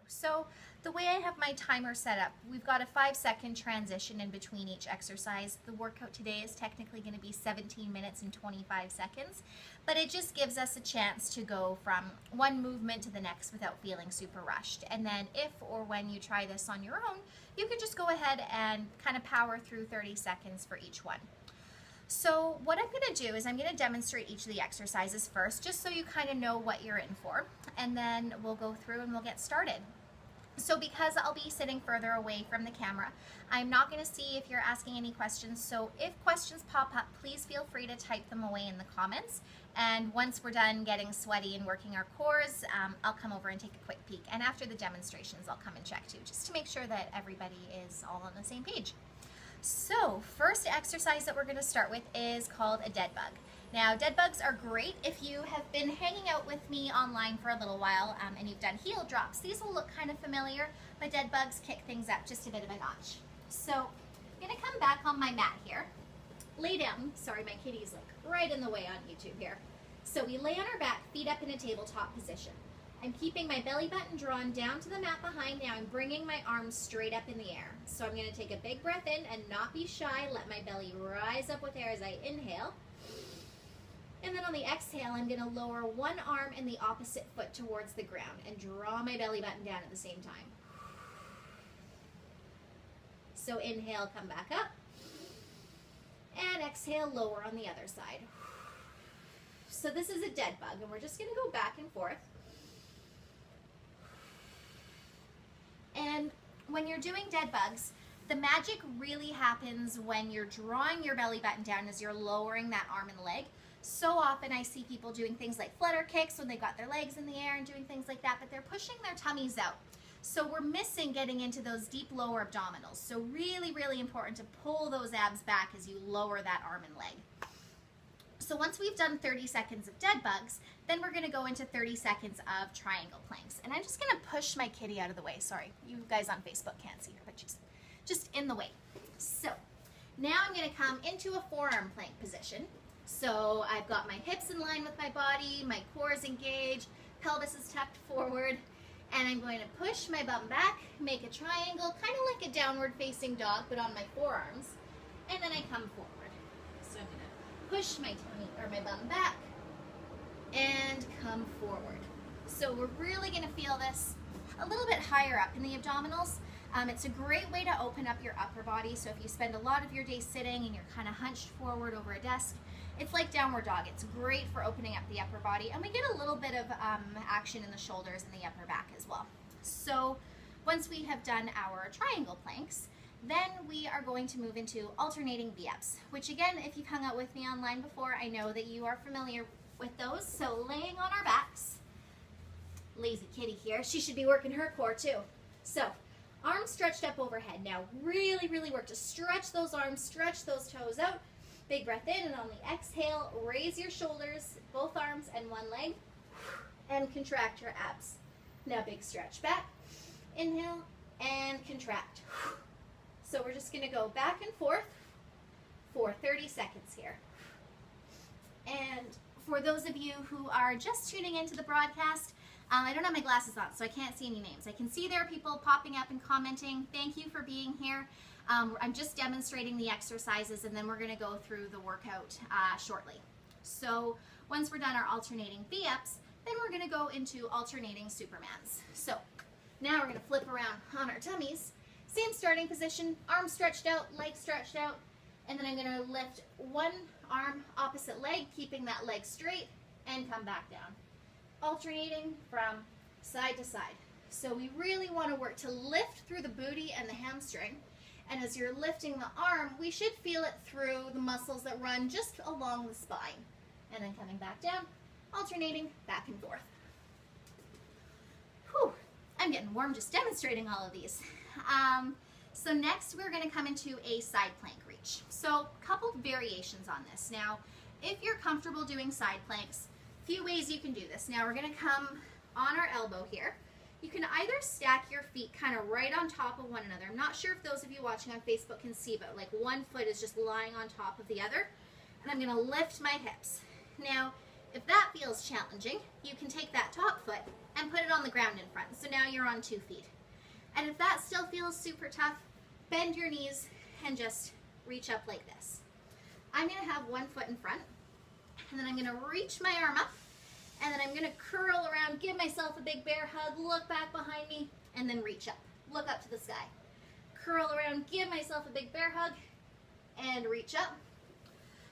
So the way I have my timer set up, we've got a 5-second transition in between each exercise. The workout today is technically going to be 17 minutes and 25 seconds, but it just gives us a chance to go from one movement to the next without feeling super rushed. And then if or when you try this on your own, you can just go ahead and kind of power through 30 seconds for each one. So what I'm going to do is I'm going to demonstrate each of the exercises first, just so you kind of know what you're in for, and then we'll go through and we'll get started. So because I'll be sitting further away from the camera, I'm not going to see if you're asking any questions, so if questions pop up, please feel free to type them away in the comments, and once we're done getting sweaty and working our cores, I'll come over and take a quick peek, and after the demonstrations I'll come and check too, just to make sure that everybody is all on the same page. So, first exercise that we're going to start with is called a dead bug. Now, dead bugs are great if you have been hanging out with me online for a little while and you've done heel drops. These will look kind of familiar, but dead bugs kick things up just a bit of a notch. So, I'm going to come back on my mat here, lay down. Sorry, my kitty's like right in the way on YouTube here. So, we lay on our back, feet up in a tabletop position. I'm keeping my belly button drawn down to the mat behind. Now I'm bringing my arms straight up in the air. So I'm going to take a big breath in and not be shy. Let my belly rise up with air as I inhale. And then on the exhale, I'm going to lower one arm and the opposite foot towards the ground and draw my belly button down at the same time. So inhale, come back up. And exhale, lower on the other side. So this is a dead bug, and we're just going to go back and forth. And when you're doing dead bugs, the magic really happens when you're drawing your belly button down as you're lowering that arm and leg. So often I see people doing things like flutter kicks when they've got their legs in the air and doing things like that, but they're pushing their tummies out. So we're missing getting into those deep lower abdominals. So really, really important to pull those abs back as you lower that arm and leg. So once we've done 30 seconds of dead bugs, then we're going to go into 30 seconds of triangle planks. And I'm just going to push my kitty out of the way. Sorry, you guys on Facebook can't see her, but she's just in the way. So now I'm going to come into a forearm plank position. So I've got my hips in line with my body, my core is engaged, pelvis is tucked forward, and I'm going to push my bum back, make a triangle, kind of like a downward facing dog, but on my forearms, and then I come forward. So I'm going to push my tummy or my bum back and come forward. So we're really going to feel this a little bit higher up in the abdominals. It's a great way to open up your upper body. So if you spend a lot of your day sitting and you're kind of hunched forward over a desk, it's like downward dog. It's great for opening up the upper body, and we get a little bit of action in the shoulders and the upper back as well. So once we have done our triangle planks, then we are going to move into alternating V-ups, which again, if you've hung out with me online before, I know that you are familiar with those. So laying on our backs, lazy kitty here, she should be working her core too. So arms stretched up overhead. Now really, really work to stretch those arms, stretch those toes out. Big breath in, and on the exhale, raise your shoulders, both arms and one leg, and contract your abs. Now big stretch back, inhale, and contract. So we're just going to go back and forth for 30 seconds here. And for those of you who are just tuning into the broadcast, I don't have my glasses on, so I can't see any names. I can see there are people popping up and commenting. Thank you for being here. I'm just demonstrating the exercises, and then we're going to go through the workout shortly. So once we're done our alternating V-ups, then we're going to go into alternating Supermans. So now we're going to flip around on our tummies. Same starting position, arms stretched out, legs stretched out, and then I'm going to lift one arm, opposite leg, keeping that leg straight, and come back down. Alternating from side to side. So we really want to work to lift through the booty and the hamstring. And as you're lifting the arm, we should feel it through the muscles that run just along the spine. And then coming back down, alternating back and forth. Whew, I'm getting warm just demonstrating all of these. So next we're going to come into a side plank reach. So a couple variations on this. Now, if you're comfortable doing side planks, a few ways you can do this. Now we're going to come on our elbow here. You can either stack your feet kind of right on top of one another. I'm not sure if those of you watching on Facebook can see, but like one foot is just lying on top of the other. And I'm going to lift my hips. Now, If that feels challenging, you can take that top foot and put it on the ground in front. So now you're on 2 feet. And if that still feels super tough, bend your knees and just reach up like this. I'm going to have 1 foot in front, and then I'm going to reach my arm up, and then I'm going to curl around, give myself a big bear hug, look back behind me, and then reach up. Look up to the sky. Curl around, give myself a big bear hug, and reach up.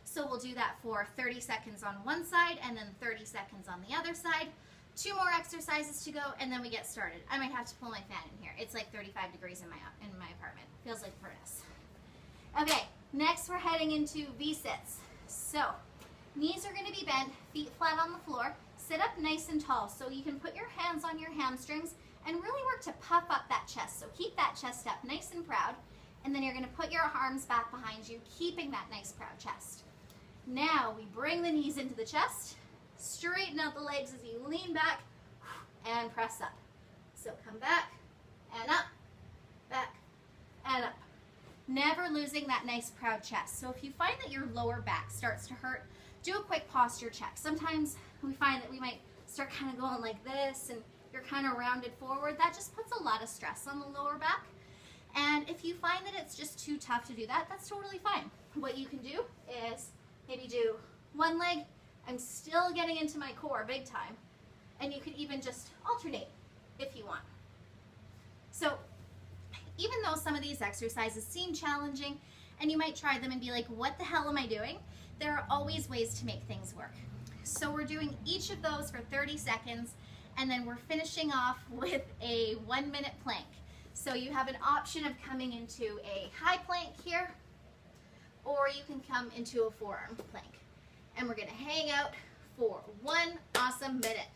So we'll do that for 30 seconds on one side and then 30 seconds on the other side. 2 more exercises to go, and then we get started. I might have to pull my fan in here. It's like 35 degrees in my apartment. Feels like a furnace. Okay, next we're heading into V-sits. So knees are going to be bent, feet flat on the floor. Sit up nice and tall so you can put your hands on your hamstrings and really work to puff up that chest. So keep that chest up nice and proud, and then you're going to put your arms back behind you, keeping that nice proud chest. Now we bring the knees into the chest, straighten out the legs as you lean back, and press up. So come back, and up, back, and up. Never losing that nice proud chest. So if you find that your lower back starts to hurt, do a quick posture check. Sometimes we find that we might start kind of going like this, and you're kind of rounded forward. That just puts a lot of stress on the lower back. And if you find that it's just too tough to do that, that's totally fine. What you can do is maybe do one leg. I'm still getting into my core big time. And you could even just alternate if you want. So even though some of these exercises seem challenging and you might try them and be like, what the hell am I doing? There are always ways to make things work. So we're doing each of those for 30 seconds, and then we're finishing off with a 1-minute plank. So you have an option of coming into a high plank here, or you can come into a forearm plank. And we're going to hang out for 1 awesome minute.